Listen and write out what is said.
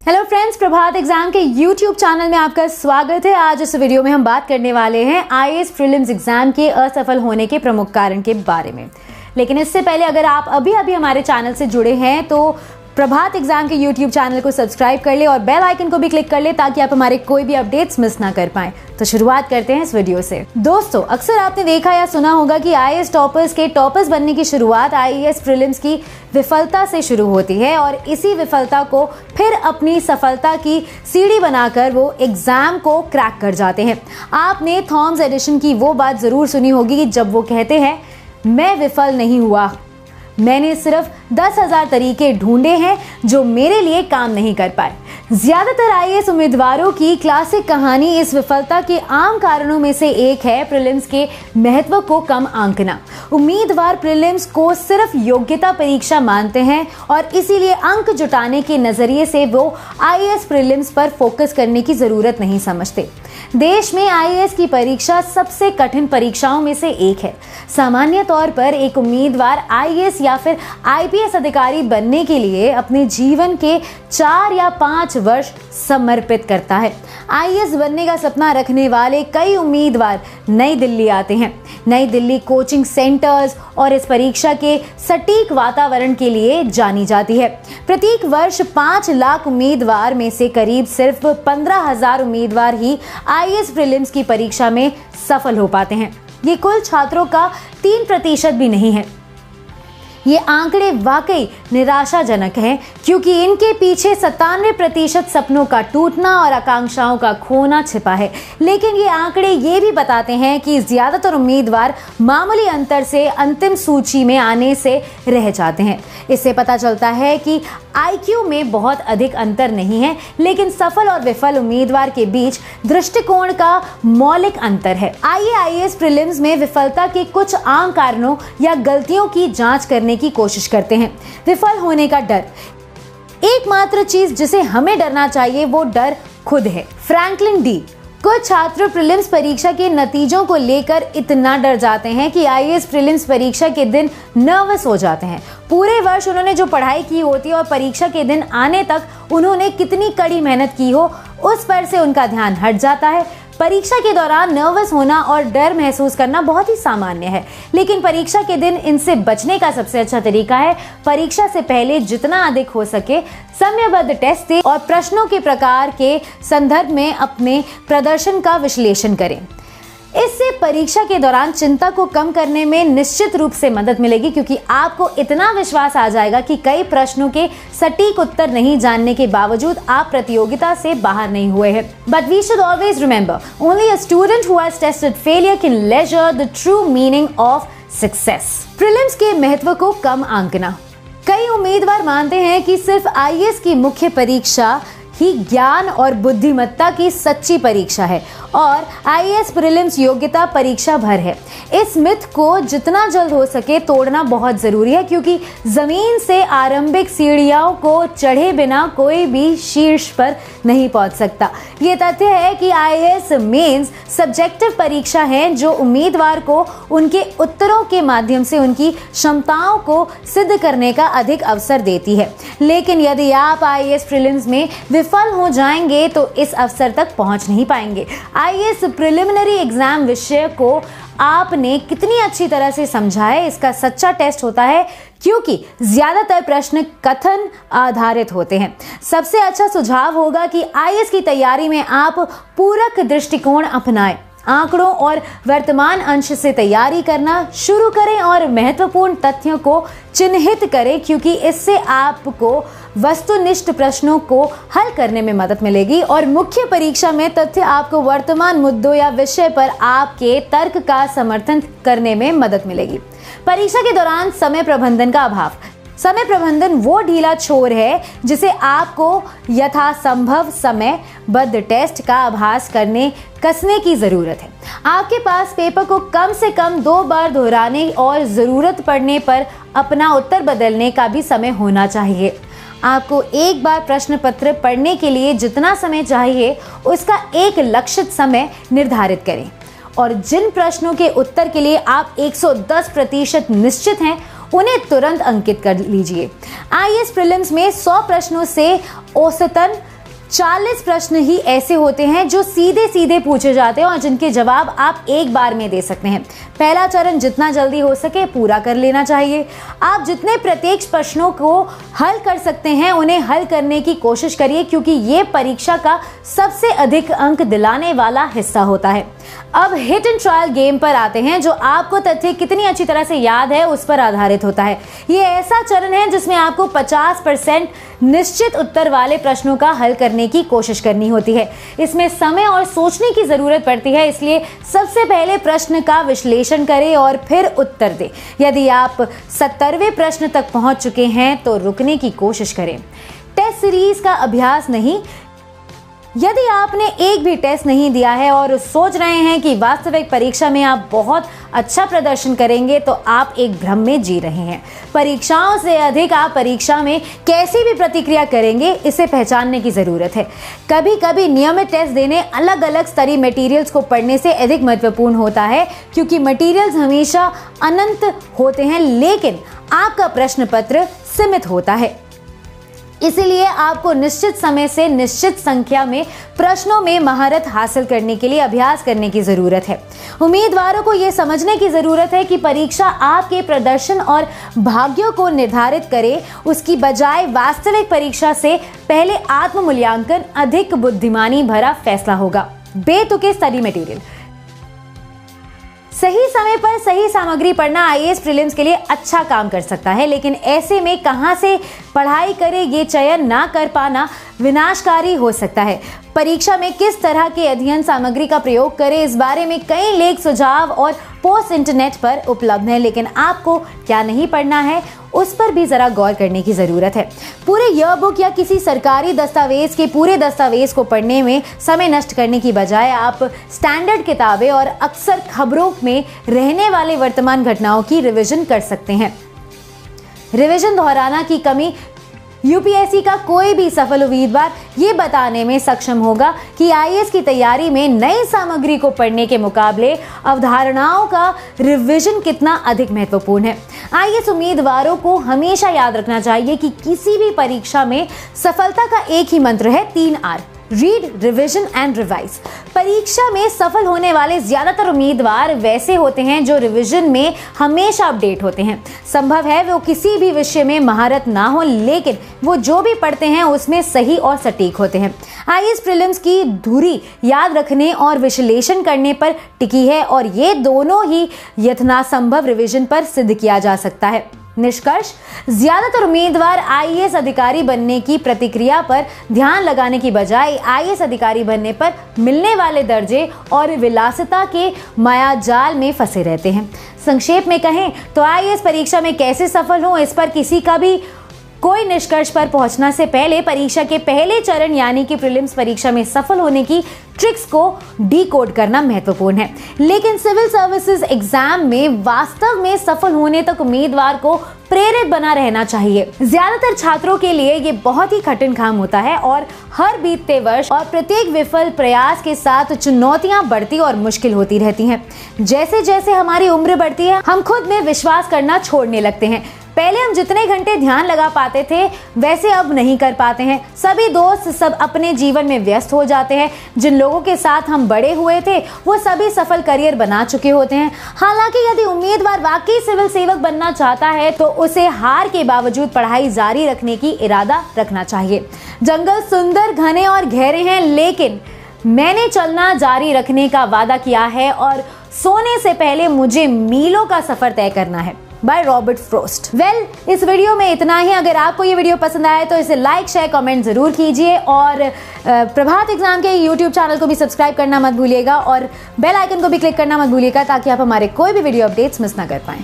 Hello friends, प्रभात exam के YouTube channel में आपका स्वागत है। आज इस वीडियो में हम बात करने वाले हैं आईएएस प्रीलिम्स एग्जाम के असफल होने के प्रमुख कारण के बारे में। लेकिन इससे पहले अगर आप अभी हमारे चैनल से जुड़े हैं तो प्रभात एग्जाम के यूट्यूब चैनल को सब्सक्राइब कर ले और बेल आइकन को भी क्लिक कर ले ताकि आप हमारे कोई भी अपडेट्स मिस ना कर पाएं। तो शुरुआत करते हैं इस वीडियो से। दोस्तों, अक्सर आपने देखा या सुना होगा कि आईएएस टॉपर्स के टॉपर्स बनने की शुरुआत आईएएस प्रीलिम्स की विफलता से शुरू होती है और इसी विफलता को फिर अपनी सफलता की सीढ़ी बनाकर वो एग्जाम को क्रैक कर जाते हैं। आपने थॉमस एडिसन की वो बात जरूर सुनी होगी कि जब वो कहते हैं, मैं विफल नहीं हुआ, मैंने सिर्फ 10,000 तरीके ढूंढे हैं जो मेरे लिए काम नहीं कर पाए। ज्यादातर आईएएस उम्मीदवारों की क्लासिक कहानी इस विफलता के आम कारणों में से एक है प्रीलिम्स के महत्व को कम आंकना। उम्मीदवार प्रीलिम्स को सिर्फ योग्यता परीक्षा मानते हैं और इसीलिए अंक जुटाने के नजरिए से वो आईएएस प्रीलिम्स पर फोकस करने की जरूरत नहीं समझते। देश में आईएएस की परीक्षा सबसे कठिन परीक्षाओं में से एक है। सामान्य तौर पर एक उम्मीदवार आईएएस या फिर आईपीएस अधिकारी बनने के लिए अपने जीवन के 4 या 5 वर्ष समर्पित करता है। आईएएस बनने का सपना रखने वाले कई उम्मीदवार नई दिल्ली आते हैं। नई दिल्ली कोचिंग सेंटर्स और इस परीक्षा के सटीक वातावरण के लिए जानी जाती है। प्रत्येक वर्ष 5 लाख उम्मीदवार में से करीब सिर्फ 15,000 उम्मीदवार ही आईएएस प्रीलिम्स की परीक्षा में सफल हो पाते हैं। ये कुल छात्रों का 3% भी नहीं है। ये आंकड़े वाकई निराशाजनक हैं क्योंकि इनके पीछे 97% सपनों का टूटना और आकांक्षाओं का खोना छिपा है। लेकिन ये आंकड़े ये भी बताते हैं कि ज्यादातर उम्मीदवार मामूली अंतर से अंतिम सूची में आने से रह जाते हैं। इससे पता चलता है कि आईक्यू में बहुत अधिक अंतर नहीं है, लेकिन सफल और विफल उम्मीदवार के बीच दृष्टिकोण का मौलिक अंतर है। आइए आईएएस प्रीलिम्स में विफलता के कुछ आम कारणों या गलतियों की जांच करने की कोशिश करते हैं। विफल होने का डर। एकमात्र चीज जिसे हमें डरना चाहिए वो डर खुद है। Franklin D. कुछ छात्र प्रीलिम्स परीक्षा के नतीजों को लेकर इतना डर जाते हैं कि आईएएस प्रीलिम्स परीक्षा के दिन नर्वस हो जाते हैं। पूरे वर्ष उन्होंने जो पढ़ाई की होती है और परीक्षा के दिन आने तक उन्होंने कितनी कड़ी मेहनत की हो उस पर से उनका ध्यान हट जाता है। परीक्षा के दौरान नर्वस होना और डर महसूस करना बहुत ही सामान्य है, लेकिन परीक्षा के दिन इनसे बचने का सबसे अच्छा तरीका है परीक्षा से पहले जितना अधिक हो सके समयबद्ध टेस्ट दें और प्रश्नों के प्रकार के संदर्भ में अपने प्रदर्शन का विश्लेषण करें। इससे परीक्षा के दौरान चिंता को कम करने में निश्चित रूप से मदद मिलेगी क्योंकि आपको इतना विश्वास आ जाएगा कि कई प्रश्नों के सटीक उत्तर नहीं जानने के बावजूद आप प्रतियोगिता से बाहर नहीं हुए हैं। But we should always remember, only a student who has tasted failure can ledger the true meaning of success. Prelims के महत्व को कम आंकना। कई उम्मीदवार मानते हैं कि सिर्फ आईएएस की मुख्य परीक्षा ही ज्ञान और बुद्धिमत्ता की सच्ची परीक्षा है और आईएएस प्रीलिम्स योग्यता परीक्षा भर है। इस मिथ को जितना जल्द हो सके तोड़ना बहुत जरूरी है क्योंकि जमीन से आरंभिक सीढ़ियों को चढ़े बिना कोई भी शीर्ष पर नहीं पहुंच सकता। ये तथ्य है कि आईएएस मेंस सब्जेक्टिव परीक्षा है जो उम्मीदवार को उनके उत्तरों के माध्यम से उनकी क्षमताओं को सिद्ध करने का अधिक अवसर देती है। लेकिन यदि आप आईएएस प्रीलिम्स में विफल हो जाएंगे तो इस अवसर तक पहुंच नहीं पाएंगे। आईएएस प्रिलिमिनरी एग्जाम विषय को आपने कितनी अच्छी तरह से समझा है इसका सच्चा टेस्ट होता है क्योंकि ज्यादातर प्रश्न कथन आधारित होते हैं। सबसे अच्छा सुझाव होगा कि आईएएस की तैयारी में आप पूरक दृष्टिकोण अपनाएं। आंकड़ों और वर्तमान अंश से तैयारी करना शुरू करें और महत्वपूर्ण तथ्यों को चिन्हित करें क्योंकि इससे आपको वस्तुनिष्ठ प्रश्नों को हल करने में मदद मिलेगी और मुख्य परीक्षा में तथ्य आपको वर्तमान मुद्दों या विषय पर आपके तर्क का समर्थन करने में मदद मिलेगी। परीक्षा के दौरान समय प्रबंधन का अभाव। समय प्रबंधन वो ढीला छोर है जिसे आपको यथासंभव समयबद्ध टेस्ट का अभ्यास करने कसने की जरूरत है। आपके पास पेपर को कम से कम 2 बार दोहराने और जरूरत पड़ने पर अपना उत्तर बदलने का भी समय होना चाहिए। आपको एक बार प्रश्न पत्र पढ़ने के लिए जितना समय चाहिए उसका एक लक्षित समय निर्धारित करें और जिन प्रश्नों के उत्तर के लिए आप 110% निश्चित हैं उन्हें तुरंत अंकित कर लीजिए। आईएएस प्रीलिम्स में 100 प्रश्नों से औसतन 40 प्रश्न ही ऐसे होते हैं जो सीधे सीधे पूछे जाते हैं और जिनके जवाब आप एक बार में दे सकते हैं। पहला चरण जितना जल्दी हो सके पूरा कर लेना चाहिए। आप जितने प्रत्येक प्रश्नों को हल कर सकते हैं उन्हें हल करने की कोशिश करिए, क्योंकि ये परीक्षा का सबसे अधिक अंक दिलाने वाला हिस्सा होता है। अब हिट एंड ट्रायल गेम पर आते हैं, जो आपको तथ्य कितनी अच्छी तरह से याद है उस पर आधारित होता है। ये ऐसा चरण है जिसमें आपको 50% निश्चित उत्तर वाले प्रश्नों का हल करने की कोशिश करनी होती है। इसमें समय और सोचने की जरूरत पड़ती है, इसलिए सबसे पहले प्रश्न का विश्लेषण करें और फिर उत्तर दें। यदि आप 70वें प्रश्न तक पहुंच चुके हैं तो रुकने की कोशिश करें। टेस्ट सीरीज का अभ्यास नहीं। यदि आपने एक भी टेस्ट नहीं दिया है और सोच रहे हैं कि वास्तविक परीक्षा में आप बहुत अच्छा प्रदर्शन करेंगे, तो आप एक भ्रम में जी रहे हैं। परीक्षाओं से अधिक आप परीक्षा में कैसी भी प्रतिक्रिया करेंगे, इसे पहचानने की जरूरत है। कभी कभी नियमित टेस्ट देने अलग अलग स्तरीय मटेरियल्स को पढ़ने से अधिक महत्वपूर्ण होता है, क्योंकि मटेरियल्स हमेशा अनंत होते हैं लेकिन आपका प्रश्न पत्र सीमित होता है। इसीलिए आपको निश्चित समय से निश्चित संख्या में प्रश्नों में महारत हासिल करने के लिए अभ्यास करने की जरूरत है। उम्मीदवारों को यह समझने की जरूरत है कि परीक्षा आपके प्रदर्शन और भाग्यों को निर्धारित करे, उसकी बजाय वास्तविक परीक्षा से पहले आत्म मूल्यांकन अधिक बुद्धिमानी भरा फैसला होगा। बेतुके स्टडी मटेरियल। सही समय पर सही सामग्री पढ़ना आईएएस प्रीलिम्स के लिए अच्छा काम कर सकता है, लेकिन ऐसे में कहां से पढ़ाई करें ये चयन ना कर पाना विनाशकारी हो सकता है। परीक्षा में किस तरह के अध्ययन सामग्री का प्रयोग करें, इस बारे में कई लेख, सुझाव और पोस्ट इंटरनेट पर उपलब्ध हैं, लेकिन आपको क्या नहीं पढ़ना है उस पर भी जरा गौर करने की जरूरत है। पूरे ईयर बुक या किसी सरकारी दस्तावेज के पूरे दस्तावेज को पढ़ने में समय नष्ट करने की बजाय आप स्टैंडर्ड किताबें और अक्सर खबरों में रहने वाले वर्तमान घटनाओं की रिवीजन कर सकते हैं। रिवीजन दोहराना की कमी। यूपीएससी का कोई भी सफल उम्मीदवार ये बताने में सक्षम होगा कि आईएएस की तैयारी में नई सामग्री को पढ़ने के मुकाबले अवधारणाओं का रिवीजन कितना अधिक महत्वपूर्ण है। आईएएस उम्मीदवारों को हमेशा याद रखना चाहिए कि किसी भी परीक्षा में सफलता का एक ही मंत्र है, 3R: read, revision and revise. परीक्षा में सफल होने वाले ज्यादातर उम्मीदवार वैसे होते हैं जो रिवीजन में हमेशा अपडेट होते हैं। संभव है वो किसी भी विषय में महारत ना हो, लेकिन वो जो भी पढ़ते हैं उसमें सही और सटीक होते हैं। आईएएस प्रीलिम्स की धुरी याद रखने और विश्लेषण करने पर टिकी है और ये दोनों ही यथासंभव रिवीजन पर सिद्ध किया जा सकता है। निष्कर्ष: ज्यादातर उम्मीदवार आईएएस अधिकारी बनने की प्रतिक्रिया पर ध्यान लगाने की बजाय आईएएस अधिकारी बनने पर मिलने वाले दर्जे और विलासिता के मायाजाल में फंसे रहते हैं। संक्षेप में कहें तो आईएएस परीक्षा में कैसे सफल हों, इस पर किसी का भी कोई निष्कर्ष पर पहुंचना से पहले परीक्षा के पहले चरण यानी कि प्रीलिम्स परीक्षा में सफल होने की ट्रिक्स को डीकोड करना महत्वपूर्ण है। लेकिन सिविल सर्विसेज एग्जाम में वास्तव में सफल होने तक उम्मीदवार को प्रेरित बना रहना चाहिए। ज्यादातर छात्रों के लिए ये बहुत ही कठिन काम होता है और हर बीतते वर्ष और प्रत्येक विफल प्रयास के साथ चुनौतियां बढ़ती और मुश्किल होती रहती हैं। जैसे जैसे हमारी उम्र बढ़ती है हम खुद में विश्वास करना छोड़ने लगते हैं। पहले हम जितने घंटे ध्यान लगा पाते थे वैसे अब नहीं कर पाते हैं। सभी दोस्त सब अपने जीवन में व्यस्त हो जाते हैं। जिन लोगों के साथ हम बड़े हुए थे वो सभी सफल करियर बना चुके होते हैं। हालांकि यदि उम्मीदवार वाकई सिविल सेवक बनना चाहता है तो उसे हार के बावजूद पढ़ाई जारी रखने की इरादा रखना चाहिए। जंगल सुंदर, घने और गहरे हैं, लेकिन मैंने चलना जारी रखने का वादा किया है और सोने से पहले मुझे मीलों का सफर तय करना है। By Robert frost. इस वीडियो में इतना ही। अगर आपको ये वीडियो पसंद आया तो इसे लाइक, शेयर, कमेंट जरूर कीजिए और प्रभात एग्जाम के यूट्यूब चैनल को भी सब्सक्राइब करना मत भूलिएगा और बेल आइकन को भी क्लिक करना मत भूलिएगा ताकि आप हमारे कोई भी वीडियो अपडेट्स मिस ना कर पाएं।